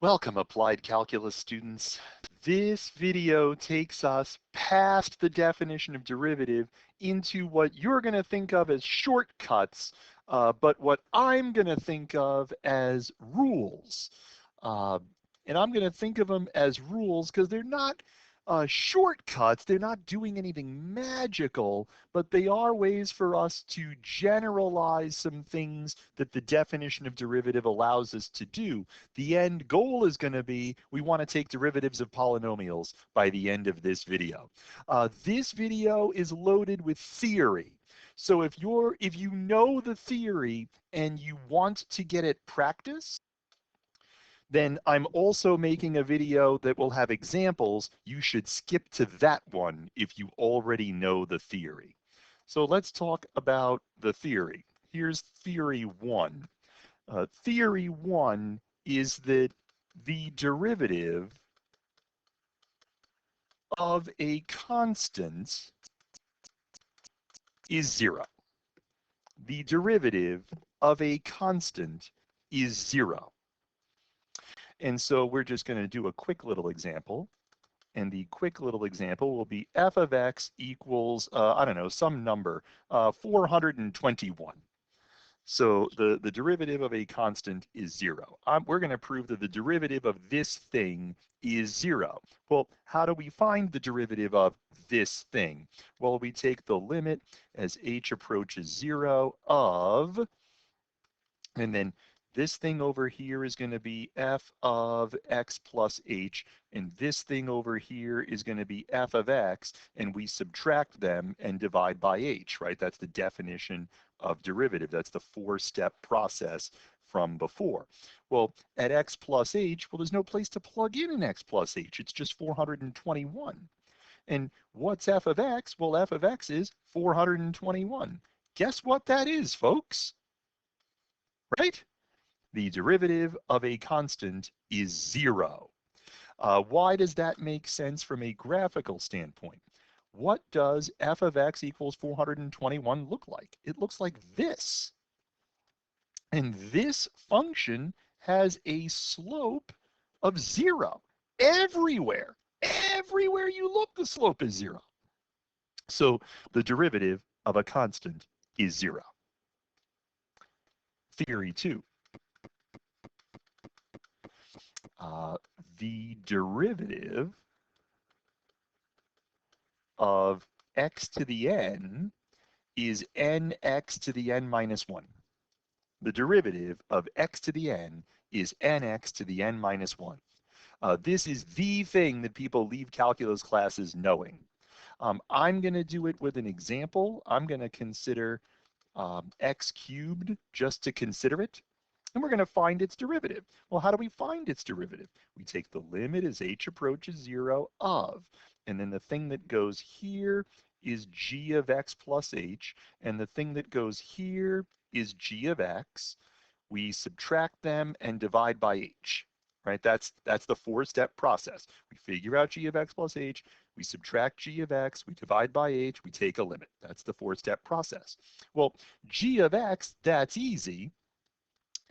Welcome, applied calculus students. This video takes us past the definition of derivative into what you're going to think of as shortcuts, but what I'm going to think of as rules. Uh, and I'm going to think of them as rules because they're not shortcuts. They're not doing anything magical, but they are ways for us to generalize some things that the definition of derivative allows us to do. The end goal is going to be we want to take derivatives of polynomials by the end of this video. This video is loaded with theory. So if you know the theory and you want to get it practice, then I'm also making a video that will have examples. You should skip to that one if you already know the theory. So let's talk about the theory. Here's theory one. Theory one is that the derivative of a constant is zero. The derivative of a constant is zero. And so we're just going to do a quick little example. And the quick little example will be f of x equals, I don't know, some number, 421. So the derivative of a constant is zero. We're going to prove that the derivative of this thing is zero. Well, how do we find the derivative of this thing? Well, we take the limit as h approaches zero of, and then this thing over here is going to be f of x plus h, and this thing over here is going to be f of x, and we subtract them and divide by h, right? That's the definition of derivative. That's the four-step process from before. Well, at x plus h, well, there's no place to plug in an x plus h. It's just 421. And what's f of x? Well, f of x is 421. Guess what that is, folks? Right? The derivative of a constant is zero. Why does that make sense from a graphical standpoint? What does f of x equals 421 look like? It looks like this. And this function has a slope of zero. Everywhere. Everywhere you look, the slope is zero. So the derivative of a constant is zero. Theory two. The derivative of x to the n is nx to the n minus 1. The derivative of x to the n is nx to the n minus 1. This is the thing that people leave calculus classes knowing. I'm going to do it with an example. I'm going to consider x cubed just to consider it. And we're going to find its derivative. Well, how do we find its derivative? We take the limit as h approaches 0 of, and then the thing that goes here is g of x plus h, and the thing that goes here is g of x. We subtract them and divide by h, right? That's the four-step process. We figure out g of x plus h, we subtract g of x, we divide by h, we take a limit. That's the four-step process. Well, g of x, that's easy.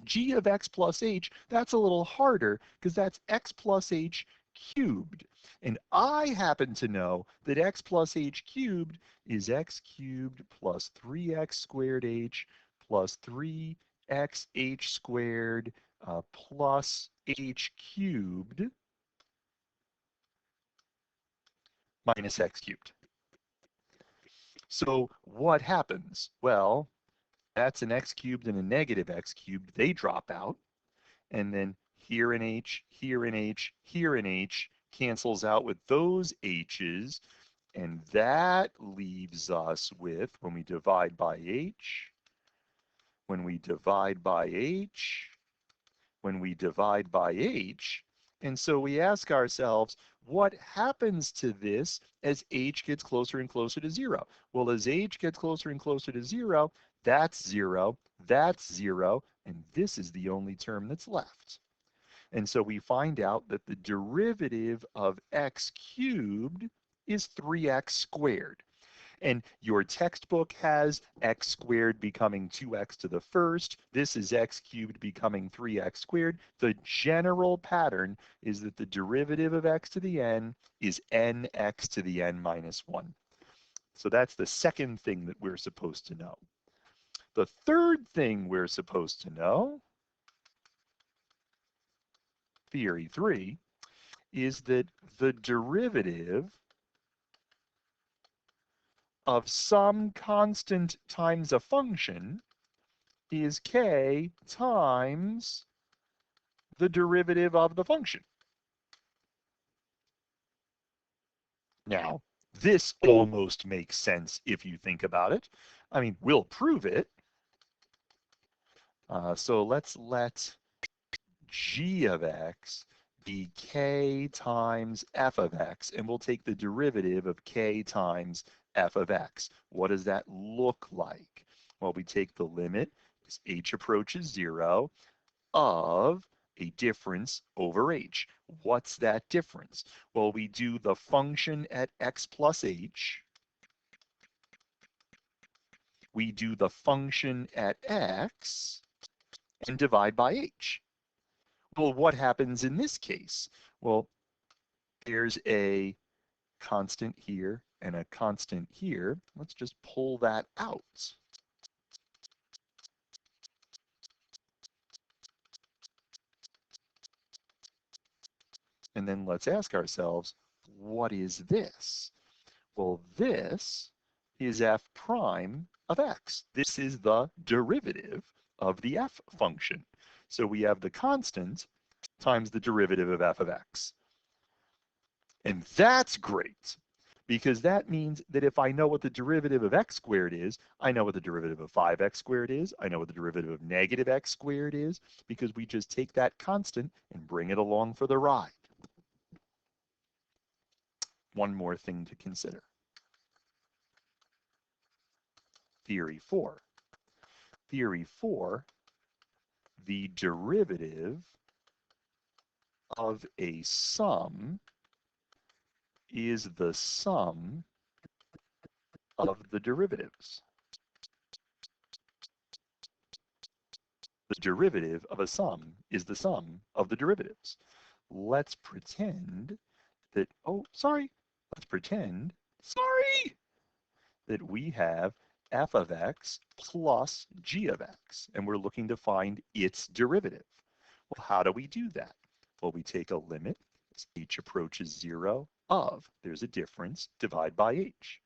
G of x plus h, that's a little harder because that's x plus h cubed. And I happen to know that x plus h cubed is x cubed plus 3x squared h plus 3xh squared plus h cubed minus x cubed. So what happens? Well, that's an x cubed and a negative x cubed. They drop out. And then here an h, here an h, here an h cancels out with those h's. And that leaves us with, when we divide by h, when we divide by h, when we divide by h. And so we ask ourselves, what happens to this as h gets closer and closer to 0? Well, as h gets closer and closer to 0, that's 0, that's 0, and this is the only term that's left. And so we find out that the derivative of x cubed is 3x squared. And your textbook has x squared becoming 2x to the first. This is x cubed becoming 3x squared. The general pattern is that the derivative of x to the n is nx to the n minus 1. So that's the second thing that we're supposed to know. The third thing we're supposed to know, theory 3, is that the derivative of some constant times a function is k times the derivative of the function. Now, this almost makes sense if you think about it. I mean, we'll prove it. So let's let g of x be k times f of x, and we'll take the derivative of k times f of x. What does that look like? Well, we take the limit as h approaches 0 of a difference over h. What's that difference? Well, we do the function at x plus h. We do the function at x and divide by h. Well, what happens in this case? Well, there's a constant here and a constant here. Let's just pull that out. And then let's ask ourselves, what is this? Well, this is f prime of x. This is the derivative of the f function. So we have the constant times the derivative of f of x. And that's great, because that means that if I know what the derivative of x squared is, I know what the derivative of 5x squared is, I know what the derivative of negative x squared is, because we just take that constant and bring it along for the ride. One more thing to consider. Theory 4. Theory 4, the derivative of a sum is the sum of the derivatives. The derivative of a sum is the sum of the derivatives. Let's pretend that, let's pretend, that we have f of x plus g of x, and we're looking to find its derivative. Well, how do we do that? Well, we take a limit as h approaches 0 of, there's a difference, divide by h.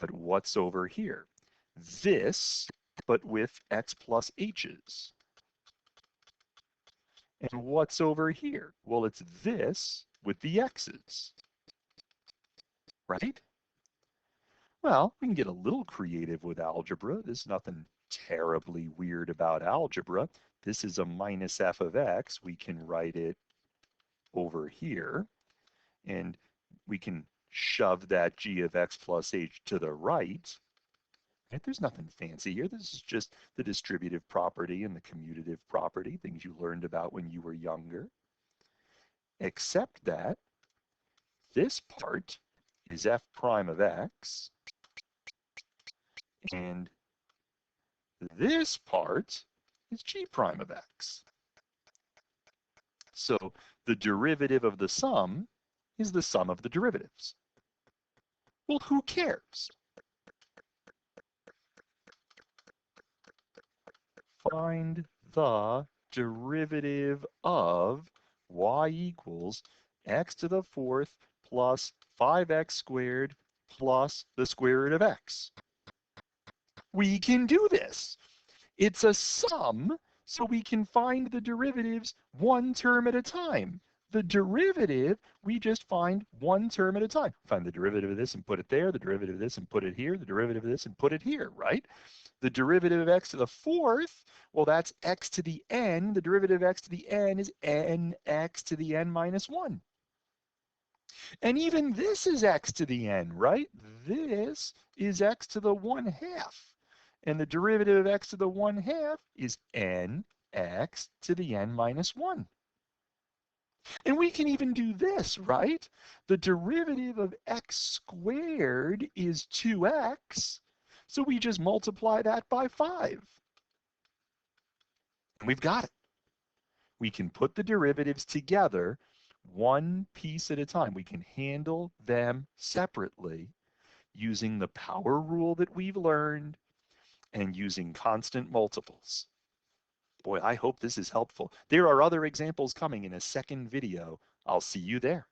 But what's over here? This, but with x plus h's. And what's over here? Well, it's this with the x's, right? Well, we can get a little creative with algebra. There's nothing terribly weird about algebra. This is a minus f of x. We can write it over here, and we can shove that g of x plus h to the right. Right? There's nothing fancy here. This is just the distributive property and the commutative property, things you learned about when you were younger. Except that this part is f prime of x, and this part is g prime of x. So the derivative of the sum is the sum of the derivatives. Well, who cares? Find the derivative of y equals x to the fourth plus 5x squared plus the square root of x. We can do this. It's a sum, so we can find the derivatives one term at a time. The derivative, we just find one term at a time. Find the derivative of this and put it there, the derivative of this and put it here, the derivative of this and put it here, right? The derivative of x to the fourth, well, that's x to the n. The derivative of x to the n is nx to the n minus 1. And even this is x to the n, right? This is x to the 1/2. And the derivative of x to the 1/2 is nx to the n minus 1. And we can even do this, right? The derivative of x squared is 2x. So we just multiply that by 5. And we've got it. We can put the derivatives together one piece at a time. We can handle them separately using the power rule that we've learned and using constant multiples. Boy, I hope this is helpful. There are other examples coming in a second video. I'll see you there.